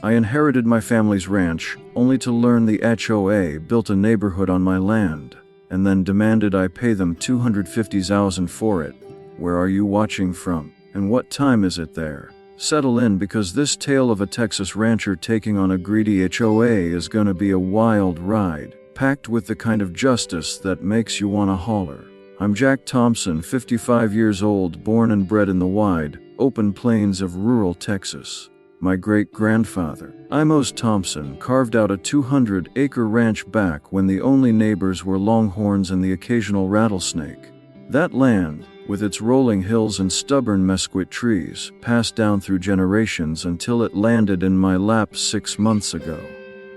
I inherited my family's ranch, only to learn the HOA built a neighborhood on my land, and then demanded I pay them $250,000 for it. Where are you watching from, and what time is it there? Settle in, because this tale of a Texas rancher taking on a greedy HOA is gonna be a wild ride, packed with the kind of justice that makes you wanna holler. I'm Jack Thompson, 55 years old, born and bred in the wide, open plains of rural Texas. My great-grandfather, Amos Thompson, carved out a 200-acre ranch back when the only neighbors were longhorns and the occasional rattlesnake. That land, with its rolling hills and stubborn mesquite trees, passed down through generations until it landed in my lap 6 months ago.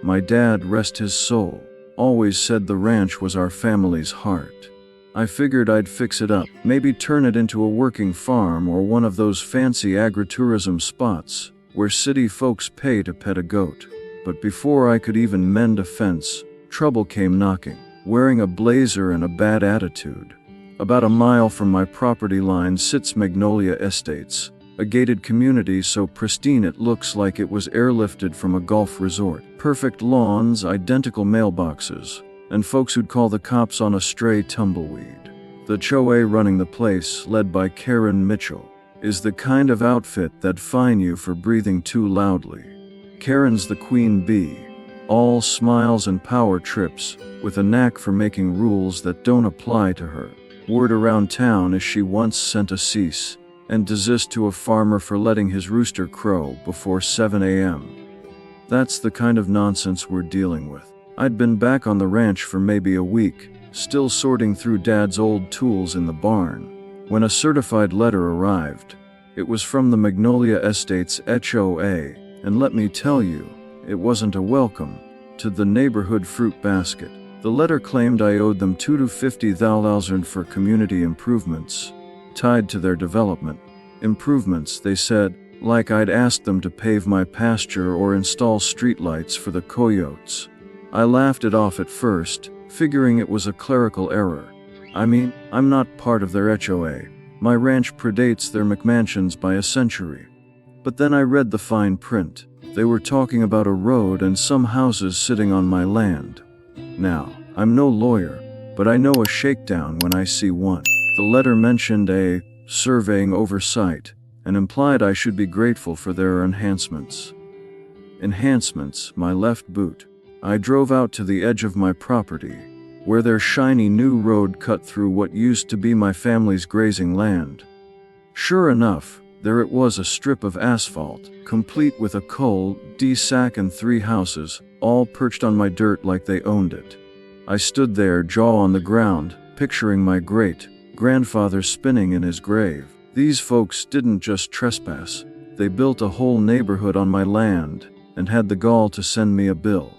My dad, rest his soul, always said the ranch was our family's heart. I figured I'd fix it up, maybe turn it into a working farm or one of those fancy agritourism spots where city folks pay to pet a goat. But before I could even mend a fence, trouble came knocking, wearing a blazer and a bad attitude. About a mile from my property line sits Magnolia Estates, a gated community so pristine it looks like it was airlifted from a golf resort. Perfect lawns, identical mailboxes, and folks who'd call the cops on a stray tumbleweed. The HOA running the place, led by Karen Mitchell, is the kind of outfit that'd fine you for breathing too loudly. Karen's the queen bee, all smiles and power trips, with a knack for making rules that don't apply to her. Word around town is she once sent a cease and desist to a farmer for letting his rooster crow before 7 a.m. That's the kind of nonsense we're dealing with. I'd been back on the ranch for maybe a week, still sorting through Dad's old tools in the barn, when a certified letter arrived. It was from the Magnolia Estates HOA, and let me tell you, it wasn't a welcome to the neighborhood fruit basket. The letter claimed I owed them $250,000 for community improvements tied to their development. Improvements, they said, like I'd asked them to pave my pasture or install streetlights for the coyotes. I laughed it off at first, figuring it was a clerical error. I mean, I'm not part of their HOA. My ranch predates their McMansions by a century. But then I read the fine print. They were talking about a road and some houses sitting on my land. Now, I'm no lawyer, but I know a shakedown when I see one. The letter mentioned a surveying oversight and implied I should be grateful for their enhancements. Enhancements, my left boot. I drove out to the edge of my property, where their shiny new road cut through what used to be my family's grazing land. Sure enough, there it was, a strip of asphalt, complete with a cul-de-sac and 3 houses, all perched on my dirt like they owned it. I stood there, jaw on the ground, picturing my great-grandfather spinning in his grave. These folks didn't just trespass, they built a whole neighborhood on my land, and had the gall to send me a bill.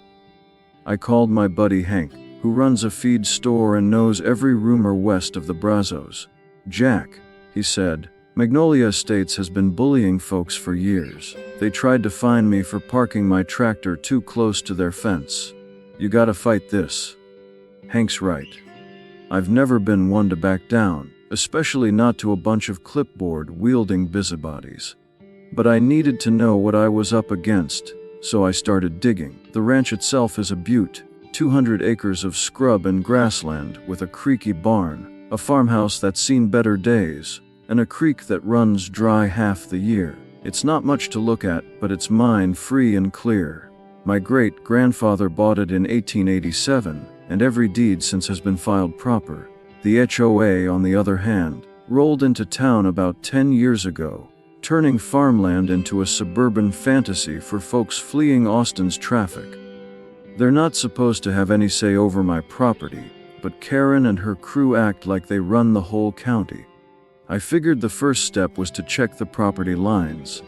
I called my buddy Hank, who runs a feed store and knows every rumor west of the Brazos. Jack, he said, Magnolia Estates has been bullying folks for years. They tried to fine me for parking my tractor too close to their fence. You gotta fight this. Hank's right. I've never been one to back down, especially not to a bunch of clipboard-wielding busybodies. But I needed to know what I was up against, so I started digging. The ranch itself is a beaut, 200 acres of scrub and grassland with a creaky barn, a farmhouse that's seen better days, and a creek that runs dry half the year. It's not much to look at, but it's mine free and clear. My great-grandfather bought it in 1887, and every deed since has been filed proper. The HOA, on the other hand, rolled into town about 10 years ago, turning farmland into a suburban fantasy for folks fleeing Austin's traffic. They're not supposed to have any say over my property, but Karen and her crew act like they run the whole county. I figured the first step was to check the property lines.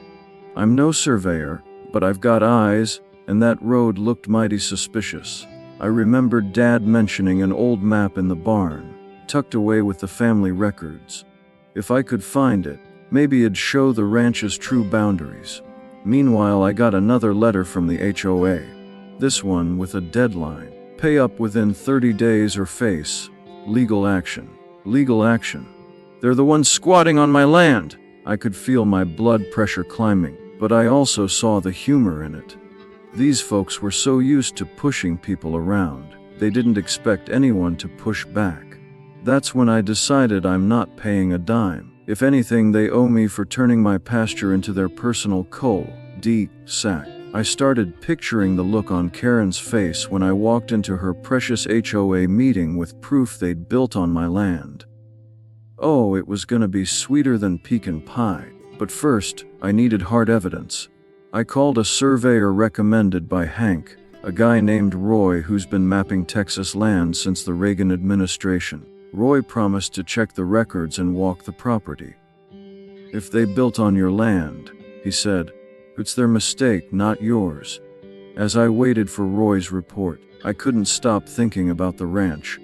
I'm no surveyor, but I've got eyes, and that road looked mighty suspicious. I remembered Dad mentioning an old map in the barn, tucked away with the family records. If I could find it, maybe it'd show the ranch's true boundaries. Meanwhile, I got another letter from the HOA. This one with a deadline. Pay up within 30 days or face legal action. Legal action. They're the ones squatting on my land. I could feel my blood pressure climbing, but I also saw the humor in it. These folks were so used to pushing people around, they didn't expect anyone to push back. That's when I decided I'm not paying a dime. If anything, they owe me for turning my pasture into their personal cul-de-sac. I started picturing the look on Karen's face when I walked into her precious HOA meeting with proof they'd built on my land. Oh, it was gonna be sweeter than pecan pie. But first, I needed hard evidence. I called a surveyor recommended by Hank, a guy named Roy who's been mapping Texas land since the Reagan administration. Roy promised to check the records and walk the property. If they built on your land, he said, it's their mistake, not yours. As I waited for Roy's report, I couldn't stop thinking about the ranch.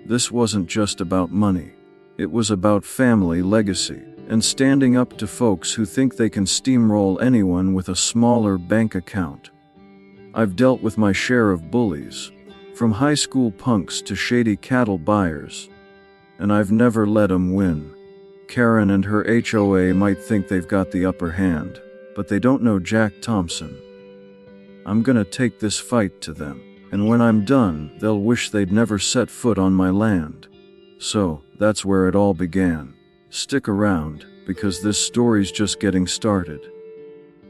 This wasn't just about money. It was about family legacy and standing up to folks who think they can steamroll anyone with a smaller bank account. I've dealt with my share of bullies, from high school punks to shady cattle buyers, and I've never let 'em win. Karen and her HOA might think they've got the upper hand, but they don't know Jack Thompson. I'm gonna take this fight to them, and when I'm done, they'll wish they'd never set foot on my land. So, that's where it all began. Stick around, because this story's just getting started.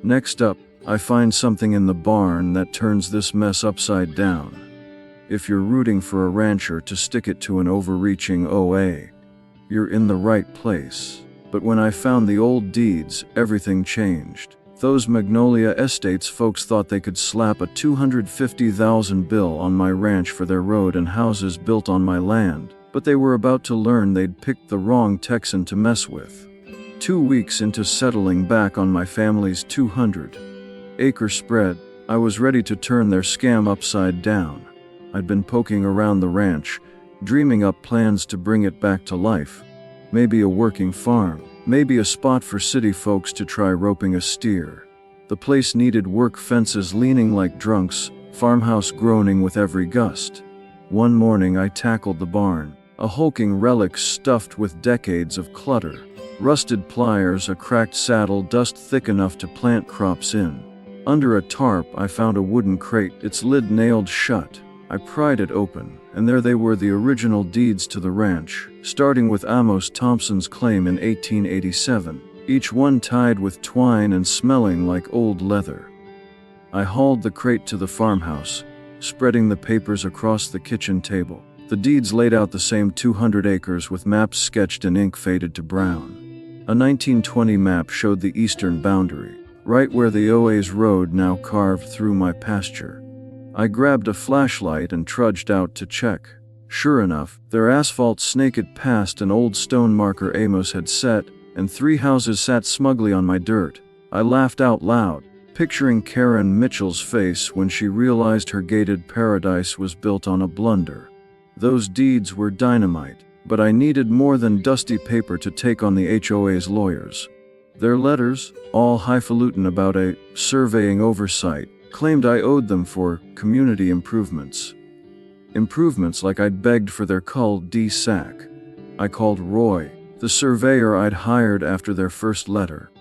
Next up, I find something in the barn that turns this mess upside down. If you're rooting for a rancher to stick it to an overreaching OA, you're in the right place. But when I found the old deeds, everything changed. Those Magnolia Estates folks thought they could slap a $250,000 bill on my ranch for their road and houses built on my land, but they were about to learn they'd picked the wrong Texan to mess with. 2 weeks into settling back on my family's 200-acre spread, I was ready to turn their scam upside down. I'd been poking around the ranch, dreaming up plans to bring it back to life. Maybe a working farm, maybe a spot for city folks to try roping a steer. The place needed work fences leaning like drunks, farmhouse groaning with every gust. One morning I tackled the barn, a hulking relic stuffed with decades of clutter. Rusted pliers, a cracked saddle, dust thick enough to plant crops in. Under a tarp I found a wooden crate, its lid nailed shut. I pried it open, and there they were, the original deeds to the ranch, starting with Amos Thompson's claim in 1887, each one tied with twine and smelling like old leather. I hauled the crate to the farmhouse, spreading the papers across the kitchen table. The deeds laid out the same 200 acres with maps sketched in ink faded to brown. A 1920 map showed the eastern boundary, right where the OA's road now carved through my pasture. I grabbed a flashlight and trudged out to check. Sure enough, their asphalt snaked past an old stone marker Amos had set, and 3 houses sat smugly on my dirt. I laughed out loud, picturing Karen Mitchell's face when she realized her gated paradise was built on a blunder. Those deeds were dynamite, but I needed more than dusty paper to take on the HOA's lawyers. Their letters, all highfalutin about a surveying oversight, claimed I owed them for community improvements. Improvements like I'd begged for their cul-de-sac. I called Roy, the surveyor I'd hired after their first letter.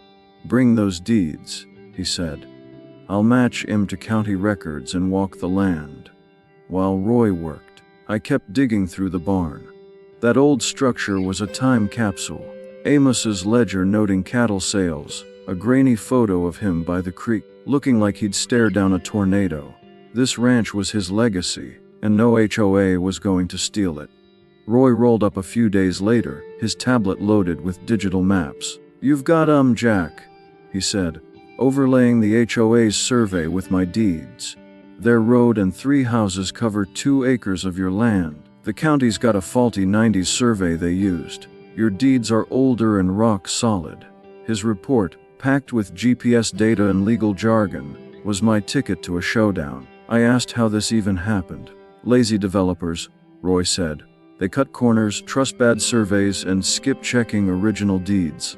"Bring those deeds," he said. "I'll match 'em to county records and walk the land." While Roy worked, I kept digging through the barn. That old structure was a time capsule. Amos's ledger noting cattle sales, a grainy photo of him by the creek, looking like he'd stared down a tornado. This ranch was his legacy, and no HOA was going to steal it. Roy rolled up a few days later, his tablet loaded with digital maps. "You've got Jack," he said, overlaying the HOA's survey with my deeds. "Their road and 3 houses cover 2 acres of your land. The county's got a faulty 90s survey they used. Your deeds are older and rock solid." His report, packed with GPS data and legal jargon, was my ticket to a showdown. I asked how this even happened. "Lazy developers," Roy said. "They cut corners, trust bad surveys, and skip checking original deeds.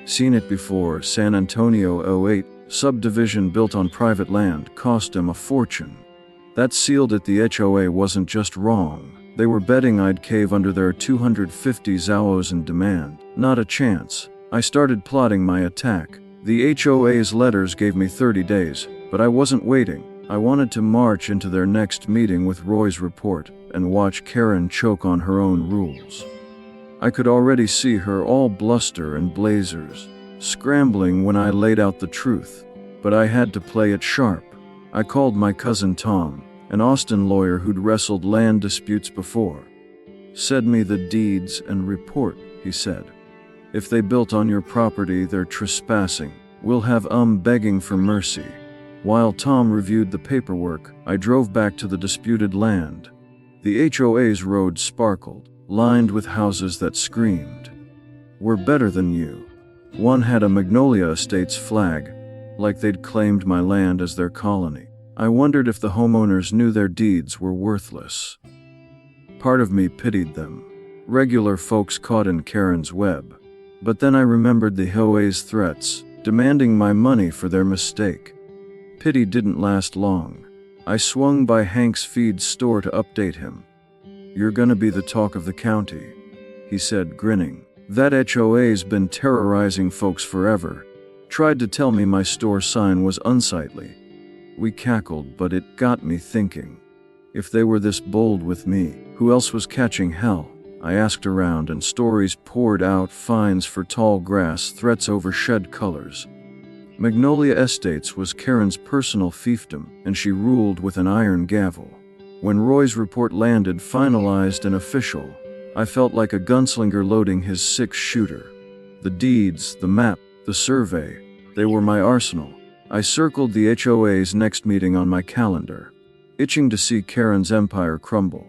Seen it before. San Antonio 08, subdivision built on private land, cost him a fortune." That sealed it. The HOA wasn't just wrong. They were betting I'd cave under their 250 ZOAs in demand. Not a chance. I started plotting my attack. The HOA's letters gave me 30 days, but I wasn't waiting. I wanted to march into their next meeting with Roy's report and watch Karen choke on her own rules. I could already see her all bluster and blazers, scrambling when I laid out the truth, but I had to play it sharp. I called my cousin Tom, an Austin lawyer who'd wrestled land disputes before. "Send me the deeds and report," he said. "If they built on your property, they're trespassing. We'll have begging for mercy." While Tom reviewed the paperwork, I drove back to the disputed land. The HOA's road sparkled, lined with houses that screamed, "We're better than you." One had a Magnolia Estates flag, like they'd claimed my land as their colony. I wondered if the homeowners knew their deeds were worthless. Part of me pitied them, regular folks caught in Karen's web. But then I remembered the HOA's threats, demanding my money for their mistake. Pity didn't last long. I swung by Hank's feed store to update him. "You're gonna be the talk of the county," he said, grinning. "That HOA's been terrorizing folks forever. Tried to tell me my store sign was unsightly." We cackled, but it got me thinking. If they were this bold with me, who else was catching hell? I asked around, and stories poured out: fines for tall grass, threats over shed colors. Magnolia Estates was Karen's personal fiefdom, and she ruled with an iron gavel. When Roy's report landed, finalized and official, I felt like a gunslinger loading his six-shooter. The deeds, the map, the survey, they were my arsenal. I circled the HOA's next meeting on my calendar, itching to see Karen's empire crumble.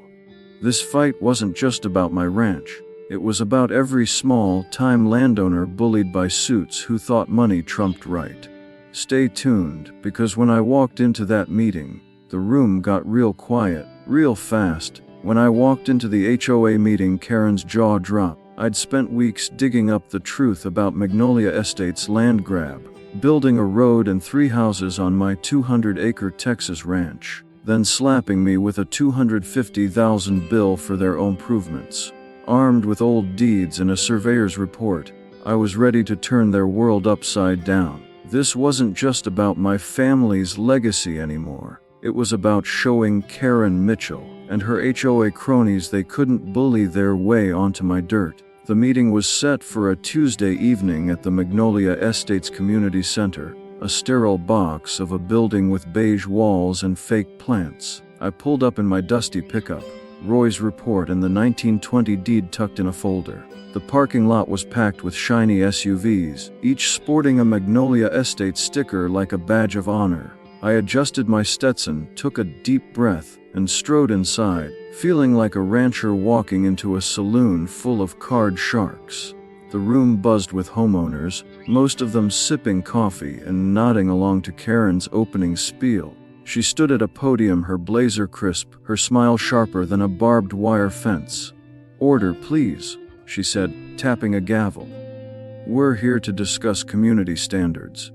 This fight wasn't just about my ranch. It was about every small-time landowner bullied by suits who thought money trumped right. Stay tuned, because when I walked into that meeting, the room got real quiet, real fast. When I walked into the HOA meeting, Karen's jaw dropped. I'd spent weeks digging up the truth about Magnolia Estates' land grab, building a road and 3 houses on my 200-acre Texas ranch, then slapping me with a $250,000 bill for their improvements. Armed with old deeds and a surveyor's report, I was ready to turn their world upside down. This wasn't just about my family's legacy anymore. It was about showing Karen Mitchell and her HOA cronies they couldn't bully their way onto my dirt. The meeting was set for a Tuesday evening at the Magnolia Estates Community Center, a sterile box of a building with beige walls and fake plants. I pulled up in my dusty pickup, Roy's report and the 1920 deed tucked in a folder. The parking lot was packed with shiny SUVs, each sporting a Magnolia Estates sticker like a badge of honor. I adjusted my Stetson, took a deep breath, and strode inside, feeling like a rancher walking into a saloon full of card sharks. The room buzzed with homeowners, most of them sipping coffee and nodding along to Karen's opening spiel. She stood at a podium, her blazer crisp, her smile sharper than a barbed wire fence. "Order, please," she said, tapping a gavel. "We're here to discuss community standards."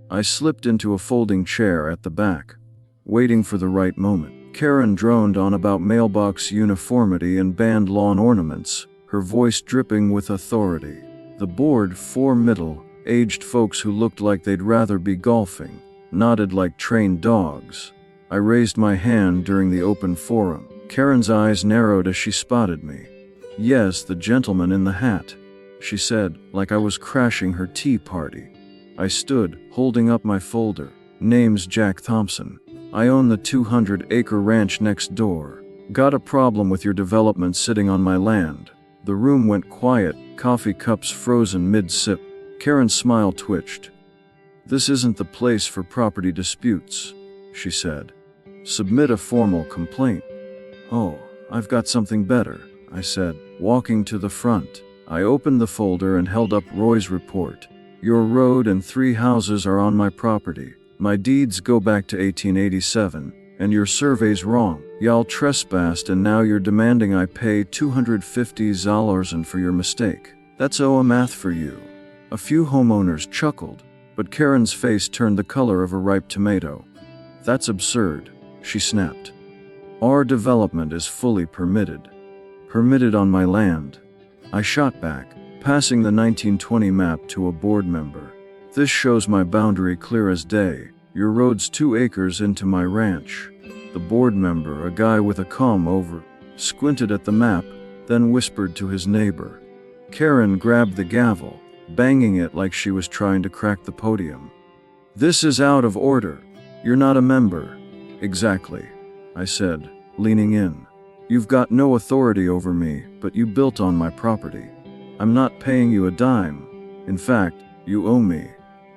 I slipped into a folding chair at the back, waiting for the right moment. Karen droned on about mailbox uniformity and banned lawn ornaments, her voice dripping with authority. The board, 4 middle-aged folks who looked like they'd rather be golfing, nodded like trained dogs. I raised my hand during the open forum. Karen's eyes narrowed as she spotted me. "Yes, the gentleman in the hat," she said, like I was crashing her tea party. I stood, holding up my folder. "Name's Jack Thompson. I own the 200-acre ranch next door. Got a problem with your development sitting on my land." The room went quiet, coffee cups frozen mid-sip. Karen's smile twitched. "This isn't the place for property disputes," she said. "Submit a formal complaint." "Oh, I've got something better," I said, walking to the front. I opened the folder and held up Roy's report. "Your road and 3 houses are on my property. My deeds go back to 1887, and your survey's wrong. Y'all trespassed and now you're demanding I pay $250 for your mistake. That's OA math for you." A few homeowners chuckled, but Karen's face turned the color of a ripe tomato. "That's absurd," she snapped. "Our development is fully permitted. Permitted on my land." I shot back, passing the 1920 map to a board member. "This shows my boundary clear as day. Your road's 2 acres into my ranch. The board member, a guy with a comb-over, squinted at the map, then whispered to his neighbor. Karen grabbed the gavel, banging it like she was trying to crack the podium. This is out of order. You're not a member. Exactly, I said, leaning in. You've got no authority over me, but you built on my property. I'm not paying you a dime. In fact, you owe me.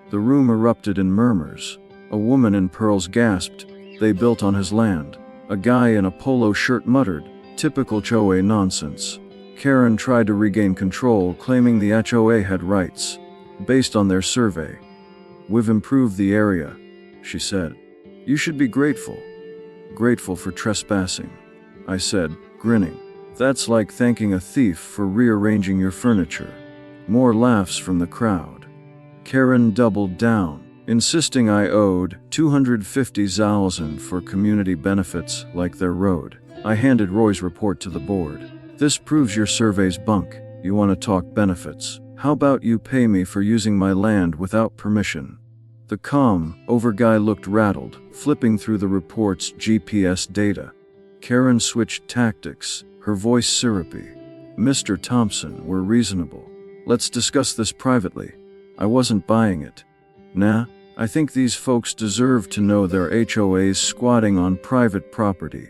The room erupted in murmurs. A woman in pearls gasped, they built on his land. A guy in a polo shirt muttered, typical HOA nonsense. Karen tried to regain control, claiming the HOA had rights, based on their survey. We've improved the area, she said. You should be grateful. Grateful for trespassing, I said, grinning. That's like thanking a thief for rearranging your furniture. More laughs from the crowd. Karen doubled down, insisting I owed $250,000 for community benefits like their road. I handed Roy's report to the board. This proves your survey's bunk. You want to talk benefits? How about you pay me for using my land without permission? The over guy looked rattled, flipping through the report's GPS data. Karen switched tactics, her voice syrupy. Mr. Thompson, we're reasonable. Let's discuss this privately. I wasn't buying it. Nah, I think these folks deserve to know their HOA's squatting on private property.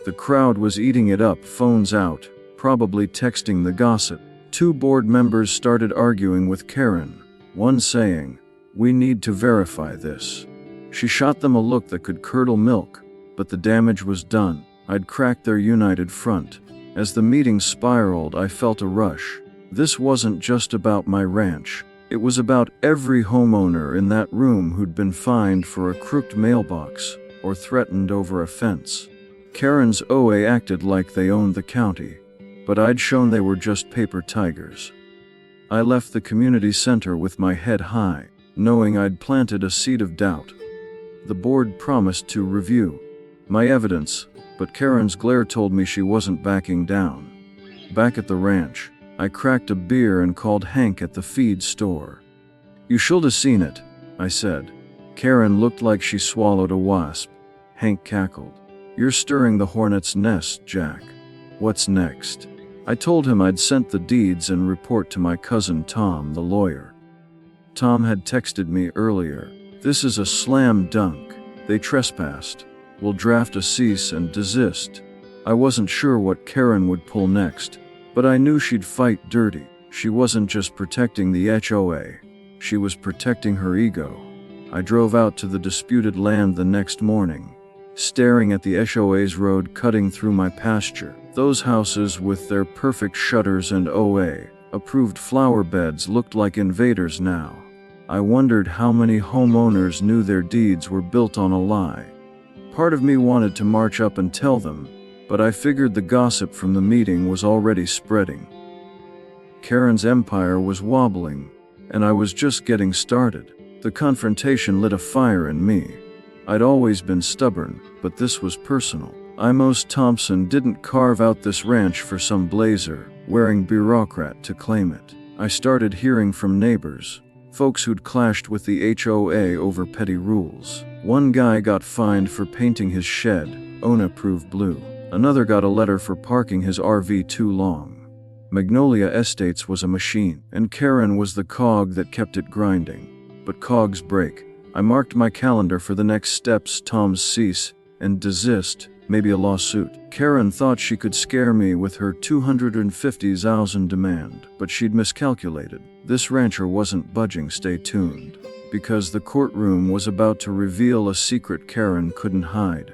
The crowd was eating it up, phones out, probably texting the gossip. 2 board members started arguing with Karen, one saying, "We need to verify this." She shot them a look that could curdle milk, but the damage was done. I'd cracked their united front. As the meeting spiraled, I felt a rush. This wasn't just about my ranch. It was about every homeowner in that room who'd been fined for a crooked mailbox or threatened over a fence. Karen's OA acted like they owned the county, but I'd shown they were just paper tigers. I left the community center with my head high, knowing I'd planted a seed of doubt. The board promised to review my evidence, but Karen's glare told me she wasn't backing down. Back at the ranch, I cracked a beer and called Hank at the feed store. "You should have seen it," I said. Karen looked like she swallowed a wasp. Hank cackled. "You're stirring the hornet's nest, Jack. What's next?" I told him I'd sent the deeds and report to my cousin Tom, the lawyer. Tom had texted me earlier. "This is a slam dunk. They trespassed. We'll draft a cease and desist." I wasn't sure what Karen would pull next, but I knew she'd fight dirty. She wasn't just protecting the HOA. She was protecting her ego. I drove out to the disputed land the next morning, staring at the HOA's road cutting through my pasture. Those houses with their perfect shutters and OA-approved flower beds looked like invaders now. I wondered how many homeowners knew their deeds were built on a lie. Part of me wanted to march up and tell them, but I figured the gossip from the meeting was already spreading. Karen's empire was wobbling, and I was just getting started. The confrontation lit a fire in me. I'd always been stubborn, but this was personal. Amos Thompson didn't carve out this ranch for some blazer-wearing bureaucrat to claim it. I started hearing from neighbors, folks who'd clashed with the HOA over petty rules. One guy got fined for painting his shed, OWN-approved blue. Another got a letter for parking his RV too long. Magnolia Estates was a machine, and Karen was the cog that kept it grinding. But cogs break. I marked my calendar for the next steps: Tom's cease and desist, maybe a lawsuit. Karen thought she could scare me with her $250,000 demand, but she'd miscalculated. This rancher wasn't budging. Stay tuned, because the courtroom was about to reveal a secret Karen couldn't hide.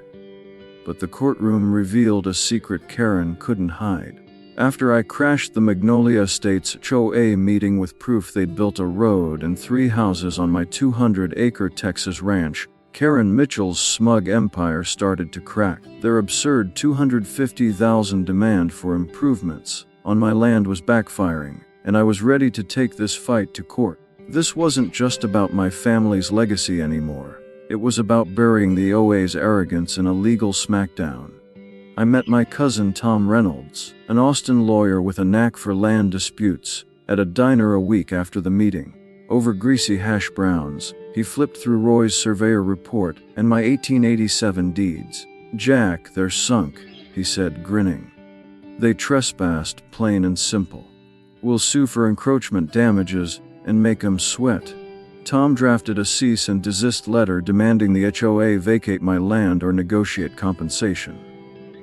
But the courtroom revealed a secret Karen couldn't hide. After I crashed the Magnolia Estates HOA meeting with proof they'd built a road and 3 houses on my 200-acre Texas ranch, Karen Mitchell's smug empire started to crack. Their absurd $250,000 demand for improvements on my land was backfiring, and I was ready to take this fight to court. This wasn't just about my family's legacy anymore. It was about burying the OA's arrogance in a legal smackdown. I met my cousin Tom Reynolds, an Austin lawyer with a knack for land disputes, at a diner a week after the meeting. Over greasy hash browns, He flipped through Roy's surveyor report and my 1887 deeds. "Jack, they're sunk," he said, grinning. "They trespassed, plain and simple. We'll sue for encroachment damages and make 'em sweat." Tom drafted a cease and desist letter demanding the HOA vacate my land or negotiate compensation.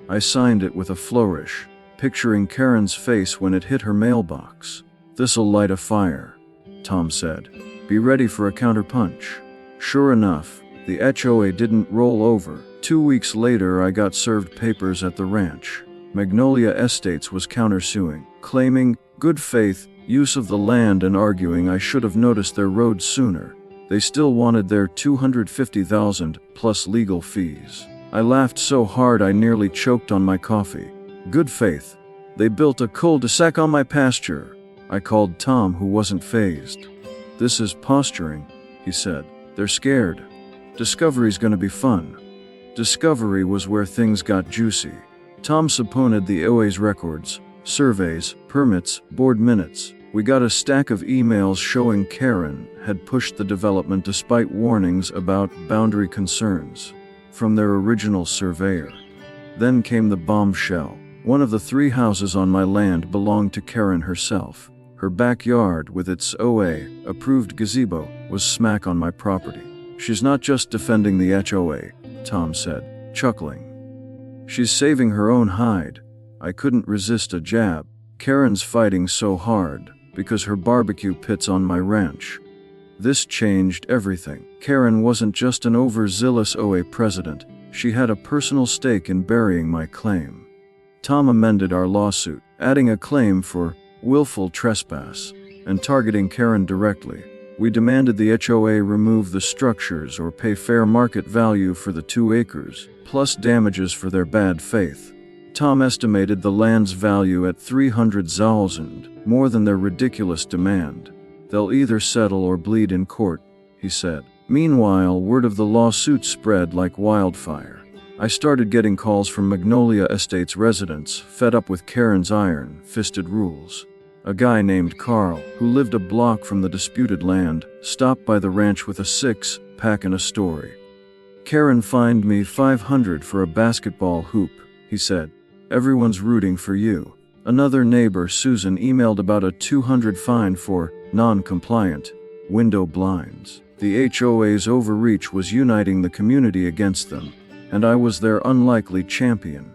I signed it with a flourish, picturing Karen's face when it hit her mailbox. "This'll light a fire," Tom said. "Be ready for a counterpunch." Sure enough, the HOA didn't roll over. 2 weeks later, I got served papers at the ranch. Magnolia Estates was countersuing, claiming good faith use of the land and arguing I should have noticed their road sooner. They still wanted their $250,000 plus legal fees. I laughed so hard I nearly choked on my coffee. Good faith. They built a cul-de-sac on my pasture. I called Tom, who wasn't fazed. "This is posturing," he said. "They're scared. Discovery's gonna be fun." Discovery was where things got juicy. Tom subpoenaed the OA's records, surveys, permits, board minutes. We got a stack of emails showing Karen had pushed the development despite warnings about boundary concerns from their original surveyor. Then came the bombshell. One of the 3 houses on my land belonged to Karen herself. Her backyard, with its OA-approved gazebo, was smack on my property. "She's not just defending the HOA," Tom said, chuckling. "She's saving her own hide." I couldn't resist a jab. "Karen's fighting so hard because her barbecue pit's on my ranch." This changed everything. Karen wasn't just an overzealous OA president. She had a personal stake in burying my claim. Tom amended our lawsuit, adding a claim for willful trespass and targeting Karen directly. We demanded the HOA remove the structures or pay fair market value for the 2 acres, plus damages for their bad faith. Tom estimated the land's value at $300,000, more than their ridiculous demand. "They'll either settle or bleed in court," he said. Meanwhile, word of the lawsuit spread like wildfire. I started getting calls from Magnolia Estates residents, fed up with Karen's iron-fisted rules. A guy named Carl, who lived a block from the disputed land, stopped by the ranch with a 6-pack and a story. "Karen fined me $500 for a basketball hoop," he said. "Everyone's rooting for you." Another neighbor, Susan, emailed about a $200 fine for non-compliant window blinds. The HOA's overreach was uniting the community against them, and I was their unlikely champion.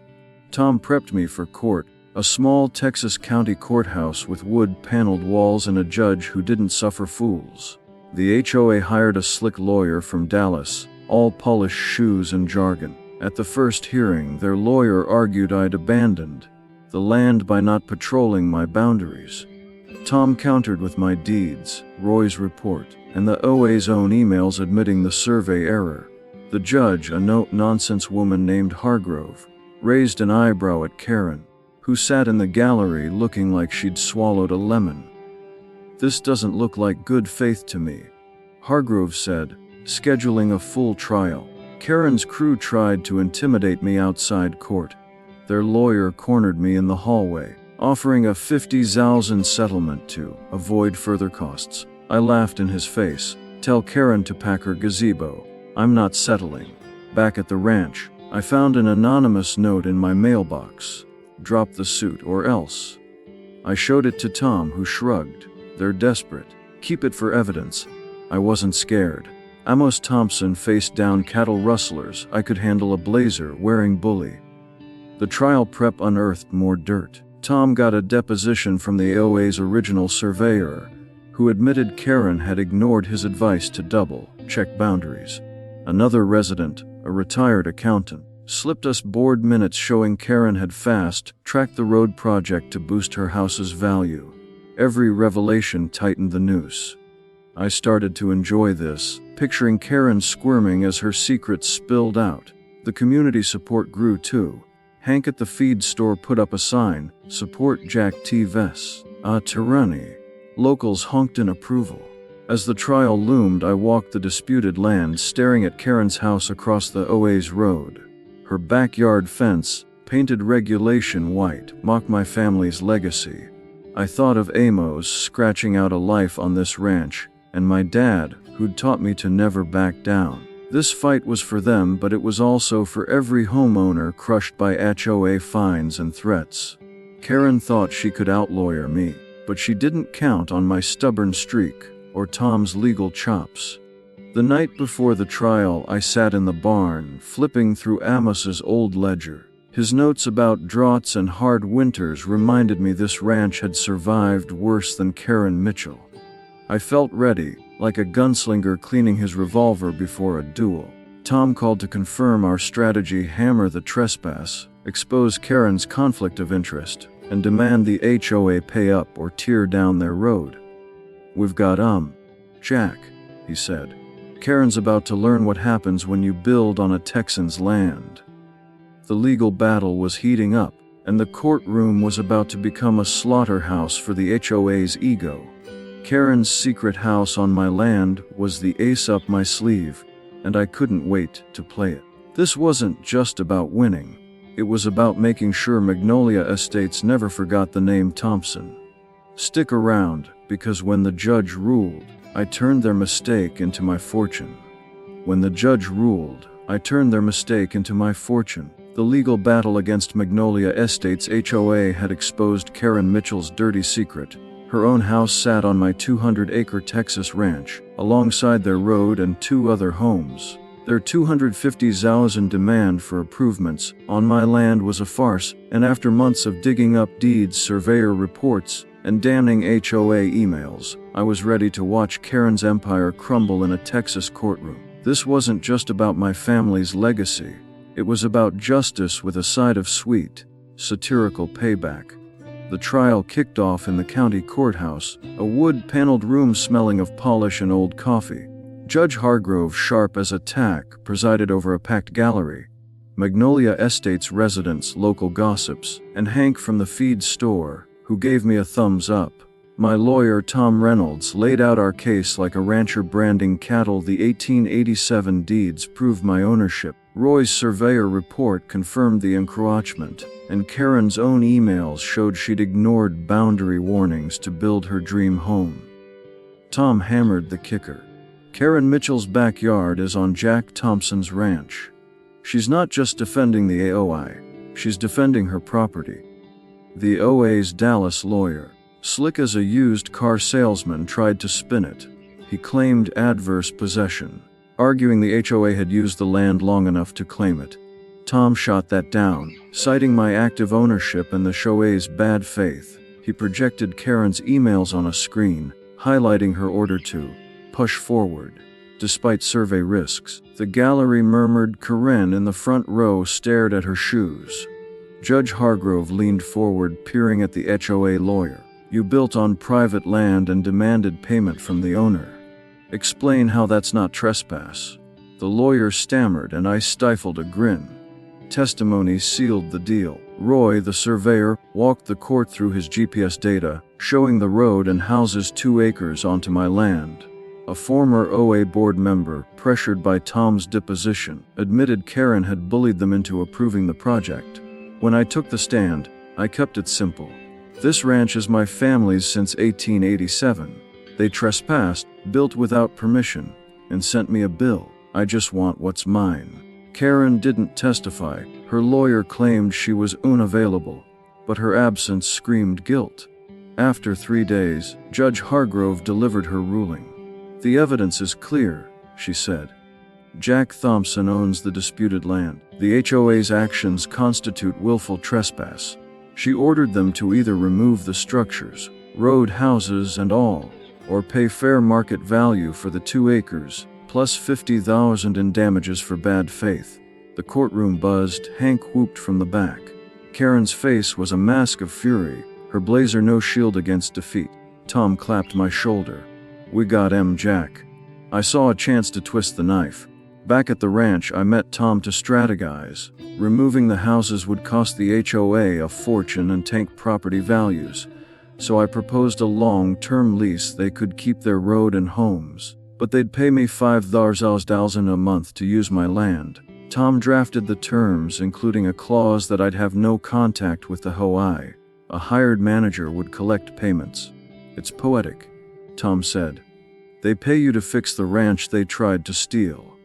Tom prepped me for court, a small Texas county courthouse with wood-paneled walls and a judge who didn't suffer fools. The HOA hired a slick lawyer from Dallas, all polished shoes and jargon. At the first hearing, their lawyer argued I'd abandoned the land by not patrolling my boundaries. Tom countered with my deeds, Roy's report, and the OA's own emails admitting the survey error. The judge, a no-nonsense woman named Hargrove, raised an eyebrow at Karen, who sat in the gallery looking like she'd swallowed a lemon. "This doesn't look like good faith to me," Hargrove said, scheduling a full trial. Karen's crew tried to intimidate me outside court. Their lawyer cornered me in the hallway, offering a $50,000 settlement to avoid further costs. I laughed in his face. "Tell Karen to pack her gazebo. I'm not settling." Back at the ranch, I found an anonymous note in my mailbox. "Drop the suit or else." I showed it to Tom, who shrugged. "They're desperate. Keep it for evidence." I wasn't scared. Amos Thompson faced down cattle rustlers. I could handle a blazer wearing bully. The trial prep unearthed more dirt. Tom got a deposition from the OA's original surveyor, who admitted Karen had ignored his advice to double-check boundaries. Another resident, a retired accountant, slipped us board minutes showing Karen had fast-tracked the road project to boost her house's value. Every revelation tightened the noose. I started to enjoy this, picturing Karen squirming as her secrets spilled out. The community support grew too. Hank at the feed store put up a sign, "Support Jack T. Vess, a tyranny." Locals honked in approval. As the trial loomed, I walked the disputed land, staring at Karen's house across the OA's road. Her backyard fence, painted regulation white, mocked my family's legacy. I thought of Amos scratching out a life on this ranch, and my dad, who'd taught me to never back down. This fight was for them, but it was also for every homeowner crushed by HOA fines and threats. Karen thought she could outlawyer me, but she didn't count on my stubborn streak or Tom's legal chops. The night before the trial, I sat in the barn, flipping through Amos's old ledger. His notes about droughts and hard winters reminded me this ranch had survived worse than Karen Mitchell. I felt ready, like a gunslinger cleaning his revolver before a duel. Tom called to confirm our strategy: hammer the trespass, expose Karen's conflict of interest, and demand the HOA pay up or tear down their road. "We've got Jack," he said. "Karen's about to learn what happens when you build on a Texan's land." The legal battle was heating up, and the courtroom was about to become a slaughterhouse for the HOA's ego. Karen's secret house on my land was the ace up my sleeve, and I couldn't wait to play it. This wasn't just about winning. It was about making sure Magnolia Estates never forgot the name Thompson. Stick around, because when the judge ruled, I turned their mistake into my fortune. When the judge ruled, I turned their mistake into my fortune. The legal battle against Magnolia Estates HOA had exposed Karen Mitchell's dirty secret. Her own house sat on my 200-acre Texas ranch, alongside their road and 2 other homes. Their $250,000 demand for improvements on my land was a farce, and after months of digging up deeds, surveyor reports, and damning HOA emails, I was ready to watch Karen's empire crumble in a Texas courtroom. This wasn't just about my family's legacy. It was about justice with a side of sweet, satirical payback. The trial kicked off in the county courthouse, a wood-paneled room smelling of polish and old coffee. Judge Hargrove, sharp as a tack, presided over a packed gallery. Magnolia Estates residents, local gossips, and Hank from the feed store, who gave me a thumbs up. My lawyer, Tom Reynolds, laid out our case like a rancher branding cattle. The 1887 deeds proved my ownership. Roy's surveyor report confirmed the encroachment, and Karen's own emails showed she'd ignored boundary warnings to build her dream home. Tom hammered the kicker. Karen Mitchell's backyard is on Jack Thompson's ranch. She's not just defending the AOI, she's defending her property. The OA's Dallas lawyer, slick as a used car salesman, tried to spin it. He claimed adverse possession, arguing the HOA had used the land long enough to claim it. Tom shot that down, citing my active ownership and the HOA's bad faith. He projected Karen's emails on a screen, highlighting her order to push forward. Despite survey risks, the gallery murmured. Karen in the front row stared at her shoes. Judge Hargrove leaned forward, peering at the HOA lawyer. "You built on private land and demanded payment from the owner. Explain how that's not trespass." The lawyer stammered, and I stifled a grin. Testimony sealed the deal. Roy, the surveyor, walked the court through his GPS data, showing the road and houses 2 acres onto my land. A former OA board member, pressured by Tom's deposition, admitted Karen had bullied them into approving the project. When I took the stand, I kept it simple. This ranch is my family's since 1887. They trespassed, built without permission, and sent me a bill. I just want what's mine. Karen didn't testify. Her lawyer claimed she was unavailable, but her absence screamed guilt. After 3 days, Judge Hargrove delivered her ruling. "The evidence is clear," she said. "Jack Thompson owns the disputed land. The HOA's actions constitute willful trespass." She ordered them to either remove the structures, road, houses, and all, or pay fair market value for the 2 acres, plus $50,000 in damages for bad faith. The courtroom buzzed. Hank whooped from the back. Karen's face was a mask of fury, her blazer no shield against defeat. Tom clapped my shoulder. "We got Jack." I saw a chance to twist the knife. Back at the ranch, I met Tom to strategize. Removing the houses would cost the HOA a fortune and tank property values, so I proposed a long-term lease. They could keep their road and homes, but they'd pay me $5,000 a month to use my land. Tom drafted the terms, including a clause that I'd have no contact with the HOA. A hired manager would collect payments. "It's poetic," Tom said. They pay you to fix the ranch they tried to steal.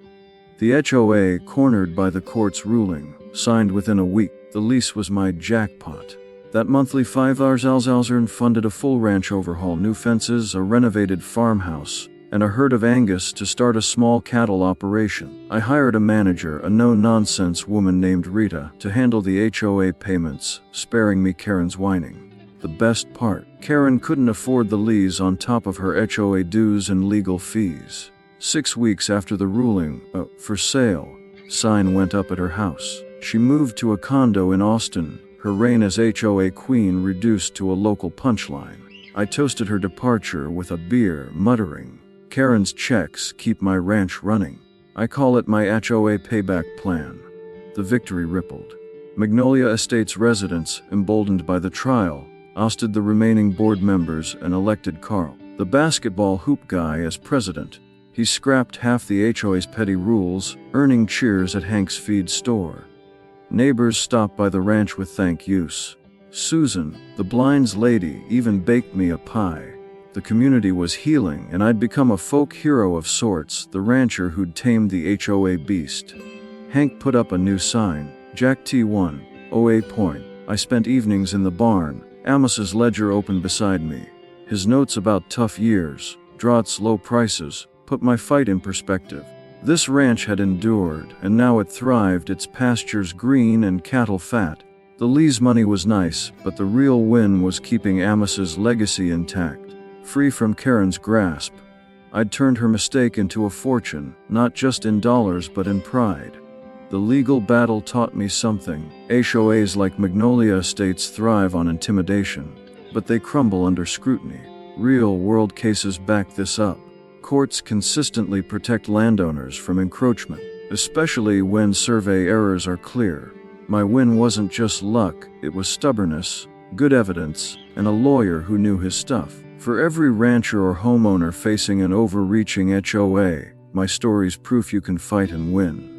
The HOA cornered by the court's ruling, signed within a week. The lease was my jackpot. That monthly $5,000 funded a full ranch overhaul, new fences, a renovated farmhouse, and a herd of Angus to start a small cattle operation. I hired a manager, a no-nonsense woman named Rita, to handle the HOA payments, sparing me Karen's whining. The best part, Karen couldn't afford the lease on top of her HOA dues and legal fees. 6 weeks after the ruling, for sale, sign went up at her house. She moved to a condo in Austin, her reign as HOA queen reduced to a local punchline. I toasted her departure with a beer, muttering, "Karen's checks keep my ranch running. I call it my HOA payback plan." The victory rippled. Magnolia Estates residents, emboldened by the trial, ousted the remaining board members and elected Carl, the basketball hoop guy, as president. He scrapped half the HOA's petty rules, earning cheers at Hank's feed store. Neighbors stopped by the ranch with thank yous. Susan, the blinds lady, even baked me a pie. The community was healing, and I'd become a folk hero of sorts, the rancher who'd tamed the HOA beast. Hank put up a new sign, Jack T1, OA Point. I spent evenings in the barn, Amos's ledger open beside me. His notes about tough years, droughts, low prices, put my fight in perspective. This ranch had endured, and now it thrived, its pastures green and cattle fat. The lease money was nice, but the real win was keeping Amos's legacy intact, free from Karen's grasp. I'd turned her mistake into a fortune, not just in dollars but in pride. The legal battle taught me something. HOAs like Magnolia Estates thrive on intimidation, but they crumble under scrutiny. Real-world cases back this up. Courts consistently protect landowners from encroachment, especially when survey errors are clear. My win wasn't just luck, it was stubbornness, good evidence, and a lawyer who knew his stuff. For every rancher or homeowner facing an overreaching HOA, my story's proof you can fight and win.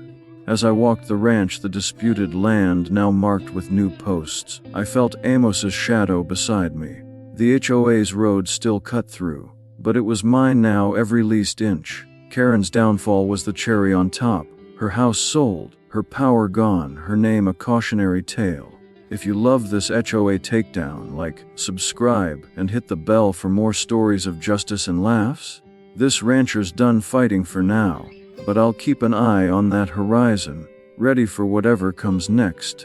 As I walked the ranch, the disputed land now marked with new posts, I felt Amos's shadow beside me. The HOA's road still cut through, but it was mine now, every leased inch. Karen's downfall was the cherry on top. Her house sold, her power gone, her name a cautionary tale. If you love this HOA takedown, like, subscribe, and hit the bell for more stories of justice and laughs. This rancher's done fighting for now, but I'll keep an eye on that horizon, ready for whatever comes next.